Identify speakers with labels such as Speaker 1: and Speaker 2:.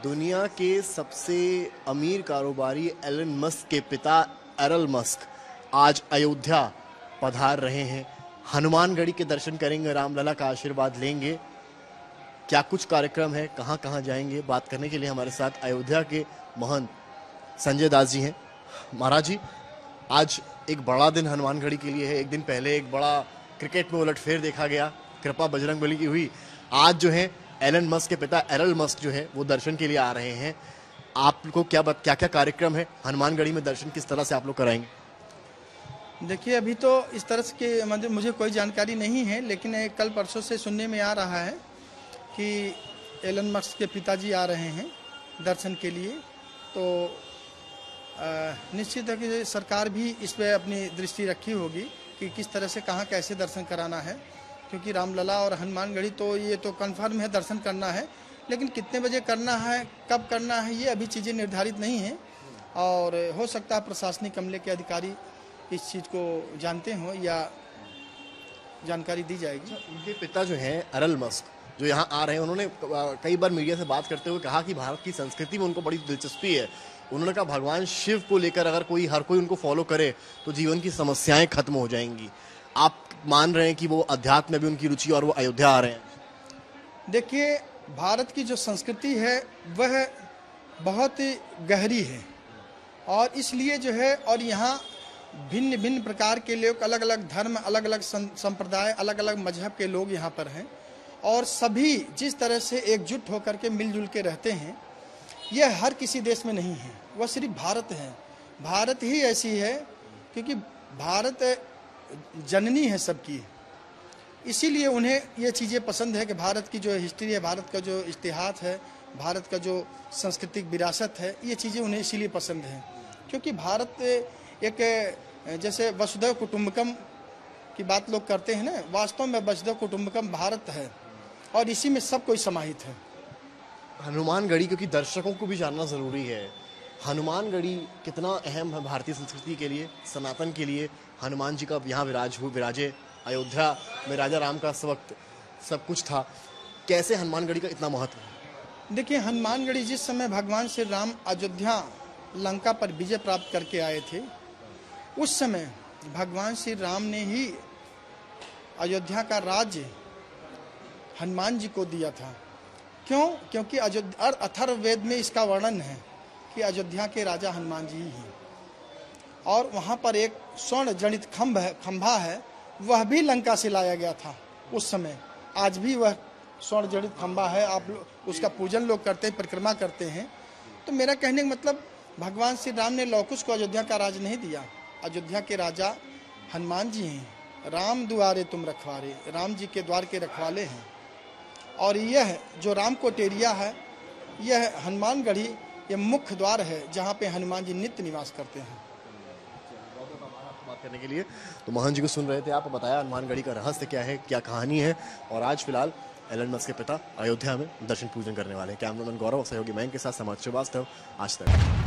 Speaker 1: दुनिया के सबसे अमीर कारोबारी एलन मस्क के पिता एरल मस्क आज अयोध्या पधार रहे हैं। हनुमानगढ़ी के दर्शन करेंगे, रामलला का आशीर्वाद लेंगे। क्या कुछ कार्यक्रम है, कहां कहां जाएंगे, बात करने के लिए हमारे साथ अयोध्या के महंत संजय दास जी हैं। महाराज जी, आज एक बड़ा दिन हनुमानगढ़ी के लिए है। एक दिन पहले एक बड़ा क्रिकेट में उलटफेर देखा गया, कृपा बजरंगबली की हुई। आज जो है एलन मस्क के पिता एरल मस्क जो है वो दर्शन के लिए आ रहे हैं। आपको क्या क्या कार्यक्रम है हनुमानगढ़ी में, दर्शन किस तरह से आप लोग कराएंगे?
Speaker 2: देखिए, अभी तो इस तरह के मुझे कोई जानकारी नहीं है, लेकिन कल परसों से सुनने में आ रहा है कि एलन मस्क के पिताजी आ रहे हैं दर्शन के लिए। तो निश्चित है कि सरकार भी इस पर अपनी दृष्टि रखी होगी कि किस तरह से कहाँ कैसे दर्शन कराना है, क्योंकि रामलला और हनुमानगढ़ी तो ये तो कन्फर्म है दर्शन करना है, लेकिन कितने बजे करना है, कब करना है, ये अभी चीज़ें निर्धारित नहीं हैं। और हो सकता है प्रशासनिक अमले के अधिकारी इस चीज़ को जानते हों या जानकारी दी जाएगी।
Speaker 1: उनके पिता जो हैं एरल मस्क, जो यहाँ आ रहे हैं, उन्होंने कई बार मीडिया से बात करते हुए कहा कि भारत की संस्कृति में उनको बड़ी दिलचस्पी है। उन्होंने कहा भगवान शिव को लेकर अगर हर कोई उनको फॉलो करे तो जीवन की समस्याएं खत्म हो जाएंगी। आप मान रहे हैं कि वो अध्यात्म में भी उनकी रुचि और वो अयोध्या आ रहे हैं?
Speaker 2: देखिए, भारत की जो संस्कृति है वह बहुत गहरी है और इसलिए जो है, और यहाँ भिन्न भिन्न प्रकार के लोग, अलग अलग धर्म, अलग अलग संप्रदाय, अलग अलग मजहब के लोग यहाँ पर हैं और सभी जिस तरह से एकजुट होकर के मिलजुल के रहते हैं, यह हर किसी देश में नहीं है। वह सिर्फ भारत है। भारत ही ऐसी है क्योंकि भारत जननी है सबकी, इसीलिए उन्हें ये चीज़ें पसंद है कि भारत की जो हिस्ट्री है, भारत का जो इतिहास है, भारत का जो सांस्कृतिक विरासत है, ये चीज़ें उन्हें इसीलिए पसंद है। क्योंकि भारत एक, जैसे वसुधैव कुटुंबकम की बात लोग करते हैं ना, वास्तव में वसुधैव कुटुंबकम भारत है और इसी में सब कोई समाहित है।
Speaker 1: हनुमानगढ़ी, क्योंकि दर्शकों को भी जानना ज़रूरी है, हनुमानगढ़ी कितना अहम है भारतीय संस्कृति के लिए, सनातन के लिए। हनुमान जी का यहाँ विराजे, अयोध्या में राजा राम का वक्त सब कुछ था। कैसे हनुमानगढ़ी का इतना महत्व है?
Speaker 2: देखिए, हनुमानगढ़ी जिस समय भगवान श्री राम अयोध्या लंका पर विजय प्राप्त करके आए थे, उस समय भगवान श्री राम ने ही अयोध्या का राज्य हनुमान जी को दिया था। क्यों? क्योंकि अथर्ववेद में इसका वर्णन है कि अयोध्या के राजा हनुमान जी ही हैं और वहाँ पर एक स्वर्ण जनित खंभा है, वह भी लंका से लाया गया था उस समय। आज भी वह स्वर्ण जनित खंभा है, आप उसका पूजन लोग करते हैं, परिक्रमा करते हैं। तो मेरा कहने का मतलब, भगवान श्री राम ने लौकुश को अयोध्या का राज नहीं दिया। अयोध्या के राजा हनुमान जी हैं। राम दुआरे तुम रखवारे, राम जी के द्वार के रखवाले हैं। और यह जो राम कोटेरिया है, यह हनुमानगढ़ी ये मुख्य द्वार है जहाँ पे हनुमान जी नित्य निवास करते हैं।
Speaker 1: बात करने के लिए तो मोहन जी को सुन रहे थे, आप बताया हनुमानगढ़ी का रहस्य क्या है, क्या कहानी है। और आज फिलहाल एलन मस्क के पिता अयोध्या में दर्शन पूजन करने वाले हैं। कैमरामैन गौरव, सहयोगी मयंक के साथ समाज श्रीवास्तव, आज तक।